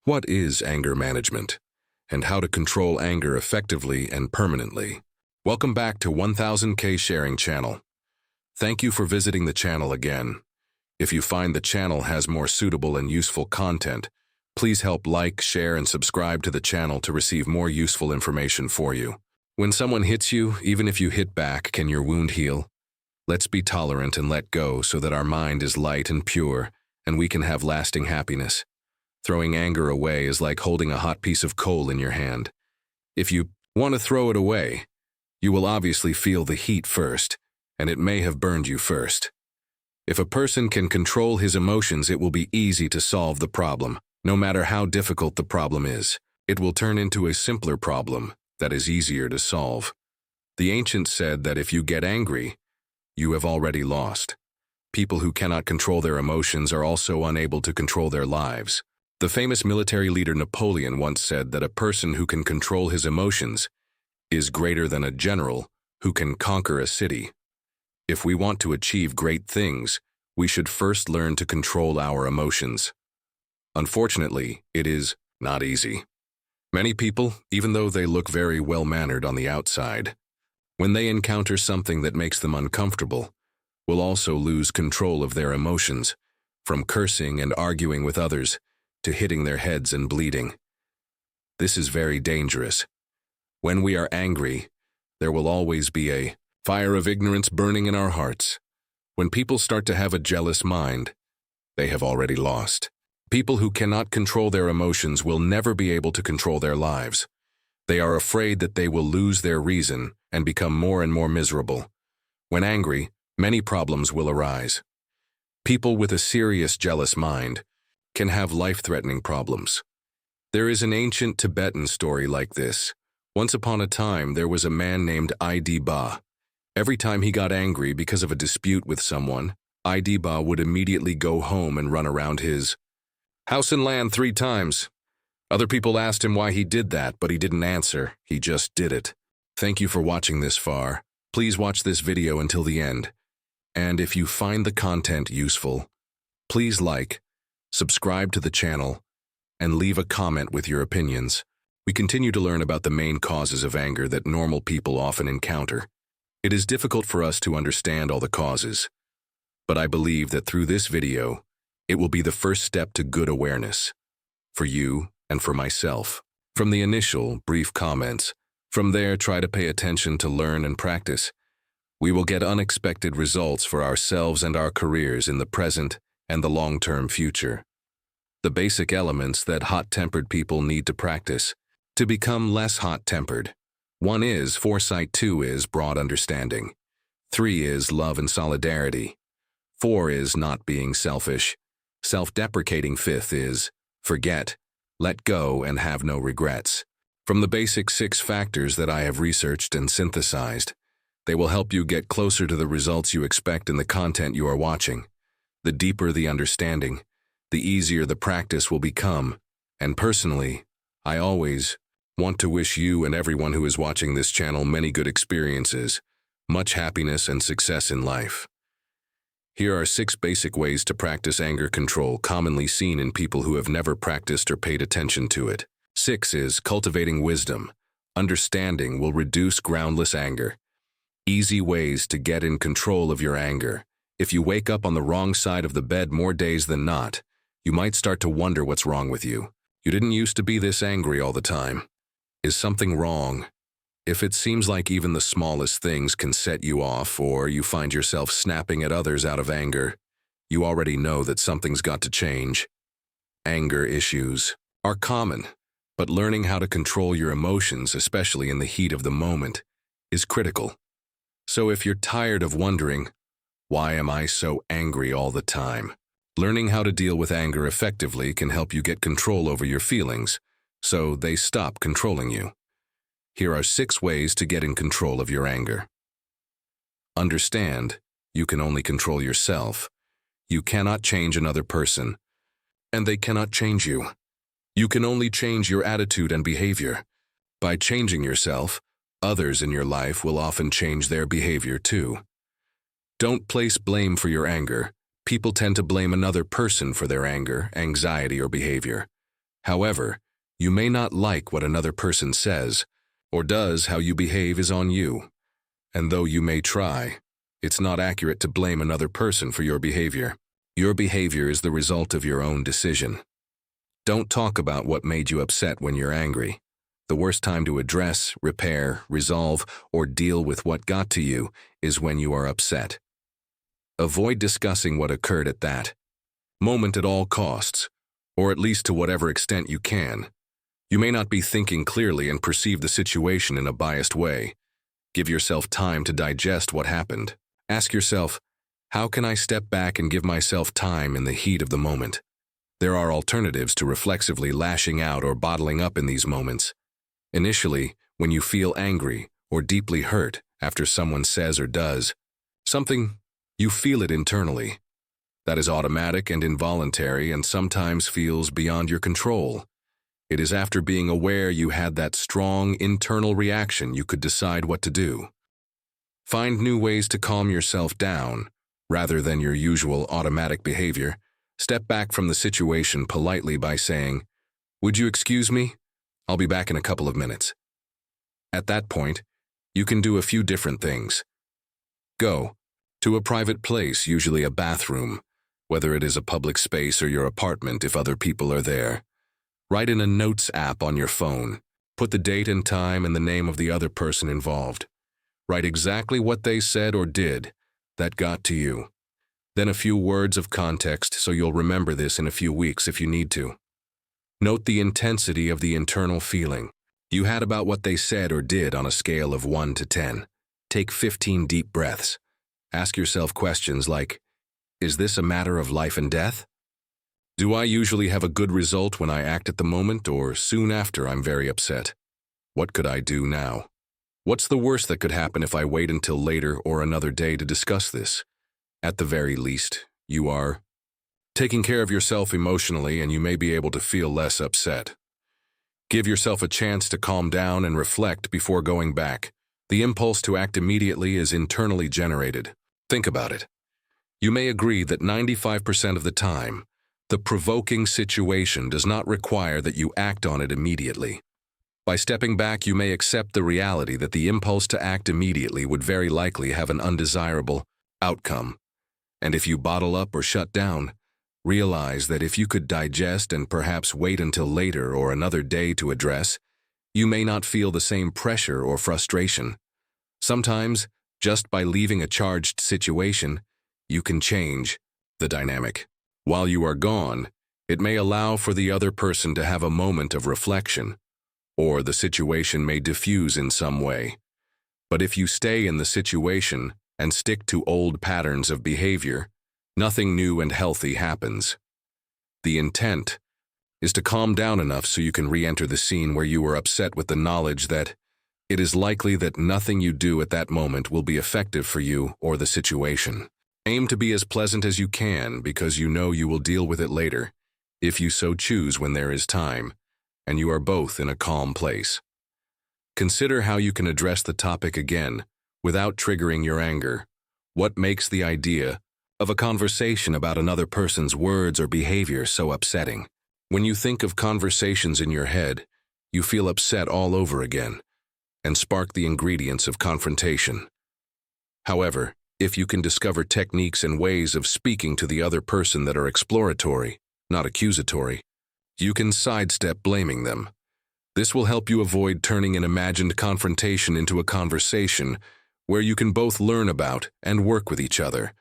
What is anger management, and how to control anger effectively and permanently? Welcome back to 1000K Sharing Channel. Thank you for visiting the channel again. If you find the channel has more suitable and useful content, please help like, share, and subscribe to the channel to receive more useful information for you. When someone hits you, even if you hit back, can your wound heal? Let's be tolerant and let go so that our mind is light and pure, and we can have lasting happiness. Throwing anger away is like holding a hot piece of coal in your hand. If you want to throw it away, you will obviously feel the heat first, and it may have burned you first. If a person can control his emotions, it will be easy to solve the problem. No matter how difficult the problem is, it will turn into a simpler problem that is easier to solve. The ancients said that if you get angry, you have already lost. People who cannot control their emotions are also unable to control their lives. The famous military leader Napoleon once said that a person who can control his emotions is greater than a general who can conquer a city. If we want to achieve great things, we should first learn to control our emotions. Unfortunately, it is not easy. Many people, even though they look very well-mannered on the outside, when they encounter something that makes them uncomfortable, will also lose control of their emotions, from cursing and arguing with others to hitting their heads and bleeding. This is very dangerous. When we are angry, there will always be a fire of ignorance burning in our hearts. When people start to have a jealous mind, they have already lost. People who cannot control their emotions will never be able to control their lives. They are afraid that they will lose their reason and become more and more miserable. When angry, many problems will arise. People with a serious jealous mind can have life-threatening problems. There is an ancient Tibetan story like this. Once upon a time, there was a man named Ba. Every time he got angry because of a dispute with someone, Ba would immediately go home and run around his house and land 3 times. Other people asked him why he did that, but he didn't answer. He just did it. Thank you for watching this far. Please watch this video until the end. And if you find the content useful, please like, subscribe to the channel, and leave a comment with your opinions. We continue to learn about the main causes of anger that normal people often encounter. It is difficult for us to understand all the causes, but I believe that through this video, it will be the first step to good awareness, for you and for myself. From the initial, brief comments, from there try to pay attention to learn and practice. We will get unexpected results for ourselves and our careers in the present and the long-term future. The basic elements that hot-tempered people need to practice to become less hot-tempered. 1 is foresight, 2 is broad understanding, 3 is love and solidarity, 4 is not being selfish, self-deprecating, 5th is forget, let go, and have no regrets. From the basic 6 factors that I have researched and synthesized, they will help you get closer to the results you expect in the content you are watching. The deeper the understanding, the easier the practice will become. And personally, I always want to wish you and everyone who is watching this channel many good experiences, much happiness and success in life. Here are 6 basic ways to practice anger control commonly seen in people who have never practiced or paid attention to it. 6 is cultivating wisdom. Understanding will reduce groundless anger. Easy ways to get in control of your anger. If you wake up on the wrong side of the bed more days than not, you might start to wonder what's wrong with you. You didn't used to be this angry all the time. Is something wrong? If it seems like even the smallest things can set you off, or you find yourself snapping at others out of anger, you already know that something's got to change. Anger issues are common, but learning how to control your emotions, especially in the heat of the moment, is critical. So if you're tired of wondering, why am I so angry all the time? Learning how to deal with anger effectively can help you get control over your feelings, so they stop controlling you. Here are 6 ways to get in control of your anger. Understand, you can only control yourself. You cannot change another person, and they cannot change you. You can only change your attitude and behavior. By changing yourself, others in your life will often change their behavior too. Don't place blame for your anger. People tend to blame another person for their anger, anxiety, or behavior. However, you may not like what another person says or does. How you behave is on you. And though you may try, it's not accurate to blame another person for your behavior. Your behavior is the result of your own decision. Don't talk about what made you upset when you're angry. The worst time to address, repair, resolve, or deal with what got to you is when you are upset. Avoid discussing what occurred at that moment at all costs, or at least to whatever extent you can. You may not be thinking clearly and perceive the situation in a biased way. Give yourself time to digest what happened. Ask yourself, how can I step back and give myself time in the heat of the moment? There are alternatives to reflexively lashing out or bottling up in these moments. Initially, when you feel angry or deeply hurt after someone says or does something, you feel it internally. That is automatic and involuntary and sometimes feels beyond your control. It is after being aware you had that strong internal reaction you could decide what to do. Find new ways to calm yourself down, rather than your usual automatic behavior. Step back from the situation politely by saying, "Would you excuse me? I'll be back in a couple of minutes." At that point, you can do a few different things. Go to a private place, usually a bathroom, whether it is a public space or your apartment if other people are there. Write in a notes app on your phone. Put the date and time and the name of the other person involved. Write exactly what they said or did that got to you. Then a few words of context so you'll remember this in a few weeks if you need to. Note the intensity of the internal feeling you had about what they said or did on a scale of 1 to 10. Take 15 deep breaths. Ask yourself questions like, is this a matter of life and death? Do I usually have a good result when I act at the moment, or soon after I'm very upset? What could I do now? What's the worst that could happen if I wait until later or another day to discuss this? At the very least, you are taking care of yourself emotionally and you may be able to feel less upset. Give yourself a chance to calm down and reflect before going back. The impulse to act immediately is internally generated. Think about it. You may agree that 95% of the time, the provoking situation does not require that you act on it immediately. By stepping back, you may accept the reality that the impulse to act immediately would very likely have an undesirable outcome. And if you bottle up or shut down, realize that if you could digest and perhaps wait until later or another day to address, you may not feel the same pressure or frustration. Sometimes, just by leaving a charged situation, you can change the dynamic. While you are gone, it may allow for the other person to have a moment of reflection, or the situation may diffuse in some way. But if you stay in the situation and stick to old patterns of behavior, nothing new and healthy happens. The intent is to calm down enough so you can re-enter the scene where you were upset with the knowledge that it is likely that nothing you do at that moment will be effective for you or the situation. Aim to be as pleasant as you can because you know you will deal with it later, if you so choose when there is time, and you are both in a calm place. Consider how you can address the topic again without triggering your anger. What makes the idea of a conversation about another person's words or behavior so upsetting? When you think of conversations in your head, you feel upset all over again and spark the ingredients of confrontation. However, if you can discover techniques and ways of speaking to the other person that are exploratory, not accusatory, you can sidestep blaming them. This will help you avoid turning an imagined confrontation into a conversation where you can both learn about and work with each other,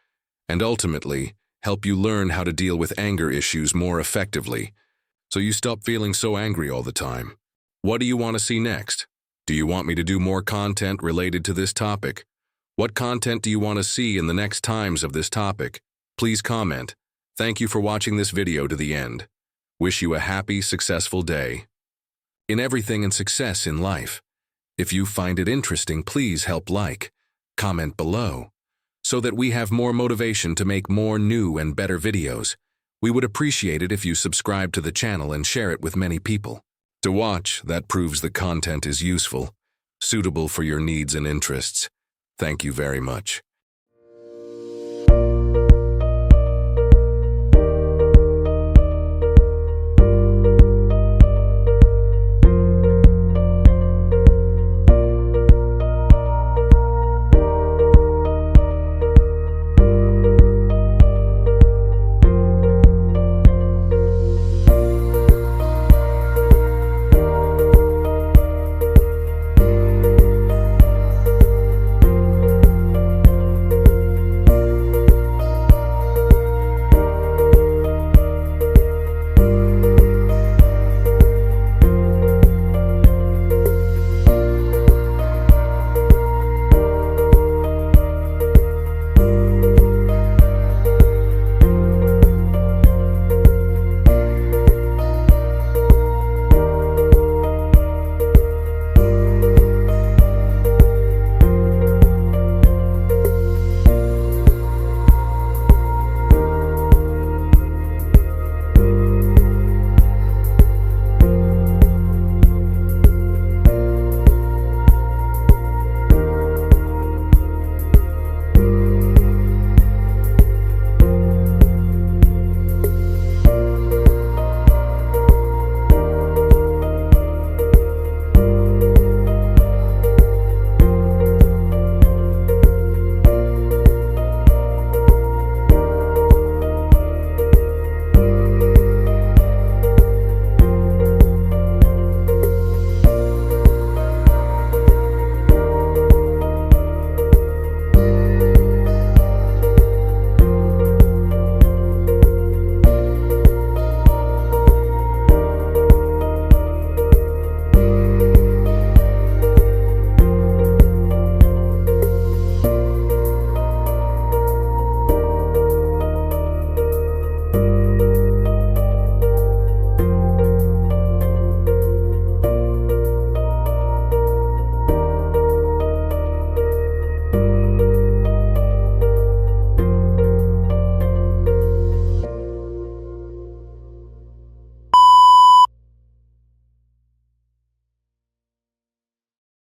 and ultimately help you learn how to deal with anger issues more effectively, so you stop feeling so angry all the time. What do you want to see next? Do you want me to do more content related to this topic? What content do you want to see in the next times of this topic? Please comment. Thank you for watching this video to the end. Wish you a happy, successful day. In everything and success in life. If you find it interesting, please help like, comment below, so that we have more motivation to make more new and better videos. We would appreciate it if you subscribe to the channel and share it with many people. To watch, that proves the content is useful, suitable for your needs and interests. Thank you very much.